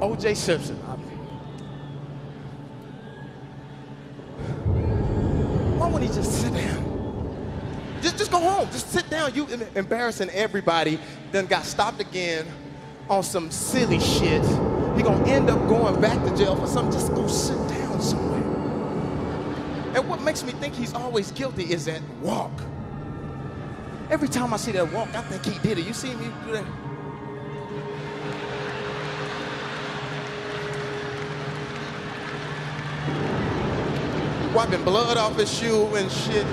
O.J. Simpson. Why wouldn't he just sit down? Just go home. Just sit down. You embarrassing everybody. Then got stopped again on some silly shit. He gonna end up going back to jail for something. Just go sit down somewhere. And what makes me think he's always guilty is that walk. Every time I see that walk, I think he did it. You see me do that? Wiping blood off his shoe and shit.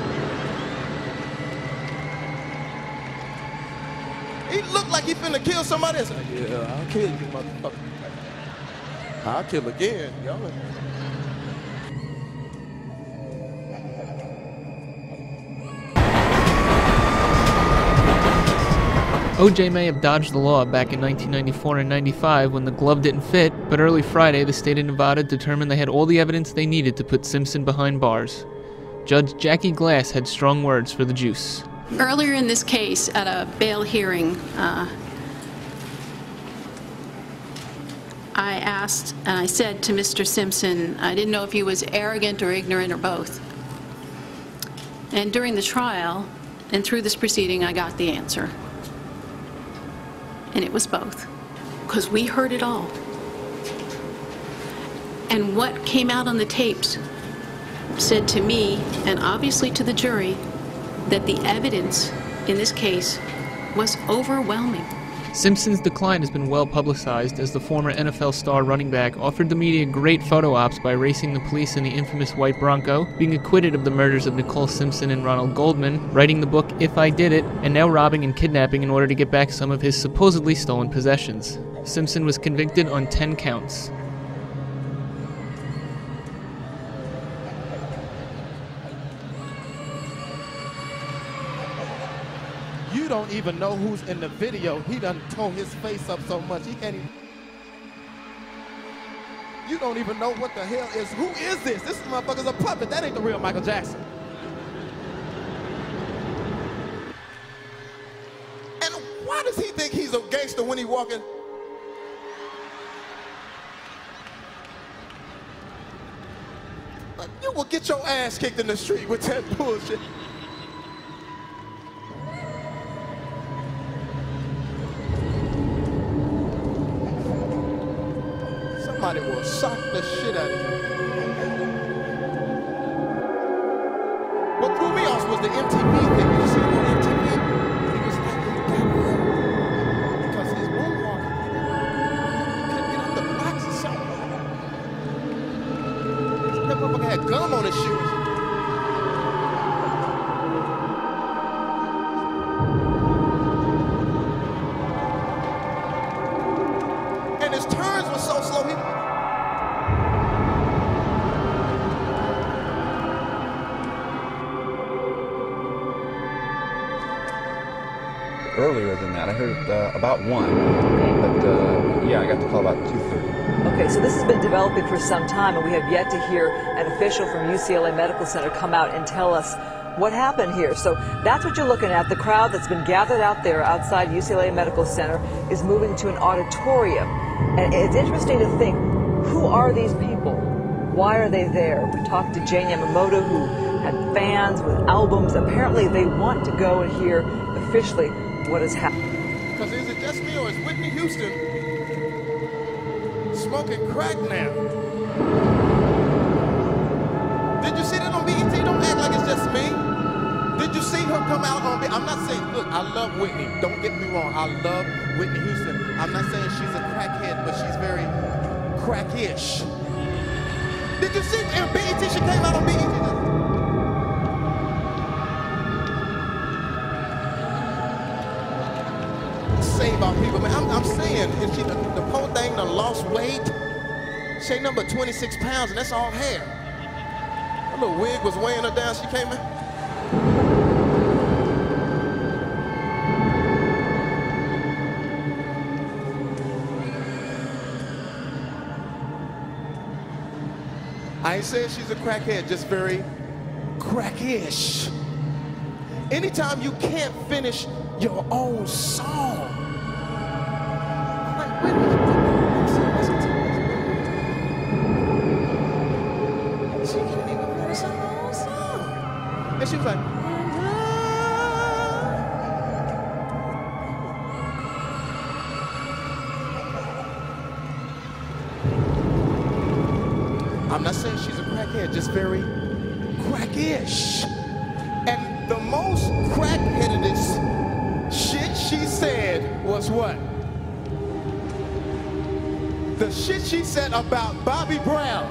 He looked like he finna kill somebody. It's like, yeah, I'll kill you, motherfucker. I'll kill again, y'all. OJ may have dodged the law back in 1994 and 95 when the glove didn't fit, but early Friday, the state of Nevada determined they had all the evidence they needed to put Simpson behind bars. Judge Jackie Glass had strong words for the juice. Earlier in this case, at a bail hearing, I asked and I said to Mr. Simpson, I didn't know if he was arrogant or ignorant or both. And during the trial and through this proceeding, I got the answer. And it was both, because we heard it all. And what came out on the tapes said to me, and obviously to the jury, that the evidence in this case was overwhelming. Simpson's decline has been well publicized as the former NFL star running back offered the media great photo ops by racing the police in the infamous white Bronco, being acquitted of the murders of Nicole Simpson and Ronald Goldman, writing the book If I Did It, and now robbing and kidnapping in order to get back some of his supposedly stolen possessions. Simpson was convicted on 10 counts. You don't even know who's in the video. He done tore his face up so much, he can't even. You don't even know what the hell is. Who is this? This motherfucker's a puppet. That ain't the real Michael Jackson. And why does he think he's a gangster when he walking? Like, you will get your ass kicked in the street with that bullshit. Somebody will sock the shit out of you. What threw me off was the MTV thing. You see him on MTV? He was like, he got home because his moonwalking, he couldn't get off the blocks or something. That motherfucker had gum on his shoes. And his turns were so slow, Earlier than that, I heard about 1, but yeah, I got the call about 2:30. Okay, so this has been developing for some time, and we have yet to hear an official from UCLA Medical Center come out and tell us what happened here. So that's what you're looking at. The crowd that's been gathered out there outside UCLA Medical Center is moving to an auditorium. And it's interesting to think, who are these people? Why are they there? We talked to Jane Yamamoto, who had fans with albums. Apparently they want to go and hear officially what has happened. Because is it just me or is Whitney Houston smoking crack now? Did you see that on BET? Don't act like it's just me. Did you see her come out on BET? I'm not saying, look, I love Whitney. Don't get me wrong. I love Whitney Houston. I'm not saying she's a crackhead, but she's very crackish. Did you see in BET? She came out on BET. Save our people, man. I'm saying, if she, the whole thing done lost weight. She ain't number 26 pounds, and that's all hair. Her little wig was weighing her down. She came in. I ain't saying she's a crackhead, just very crackish. Anytime you can't finish your own song. I'm like, wait a minute, And she was like, I'm not saying she's a crackhead, just very crackish. And the most crackheadedest shit she said was what? The shit she said about Bobby Brown.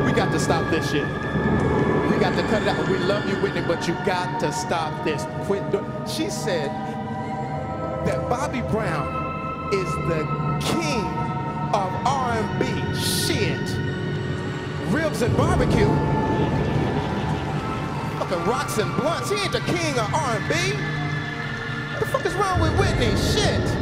We got to stop this shit. We got to cut it out. We love you, Whitney, but you got to stop this. Quit. She said that Bobby Brown is the king of R&B. Shit. Ribs and barbecue. Fucking rocks and blunts. He ain't the king of R&B. What the fuck is wrong with Whitney? Shit.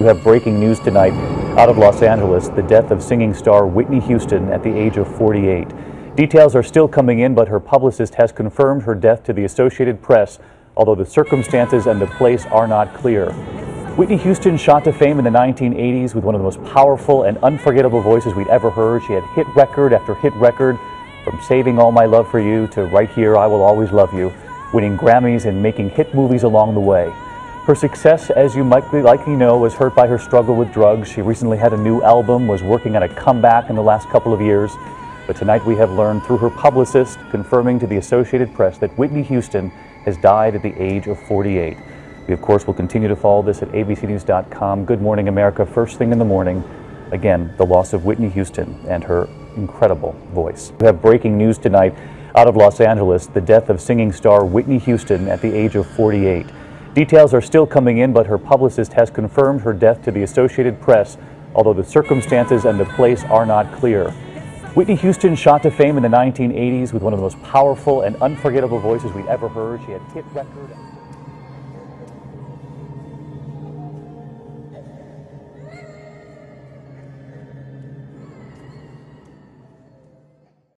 We have breaking news tonight out of Los Angeles, the death of singing star Whitney Houston at the age of 48. Details are still coming in, but her publicist has confirmed her death to the Associated Press, although the circumstances and the place are not clear. Whitney Houston shot to fame in the 1980s with one of the most powerful and unforgettable voices we'd ever heard. She had hit record after hit record, from Saving All My Love for You to Right Here, I Will Always Love You, winning Grammys and making hit movies along the way. Her success, as you might likely know, was hurt by her struggle with drugs. She recently had a new album, was working on a comeback in the last couple of years. But tonight we have learned through her publicist, confirming to the Associated Press, that Whitney Houston has died at the age of 48. We, of course, will continue to follow this at abcnews.com. Good morning, America. First thing in the morning, again, the loss of Whitney Houston and her incredible voice. We have breaking news tonight out of Los Angeles, the death of singing star Whitney Houston at the age of 48. Details are still coming in, but her publicist has confirmed her death to the Associated Press, although the circumstances and the place are not clear. Whitney Houston shot to fame in the 1980s with one of the most powerful and unforgettable voices we'd ever heard. She had hit record.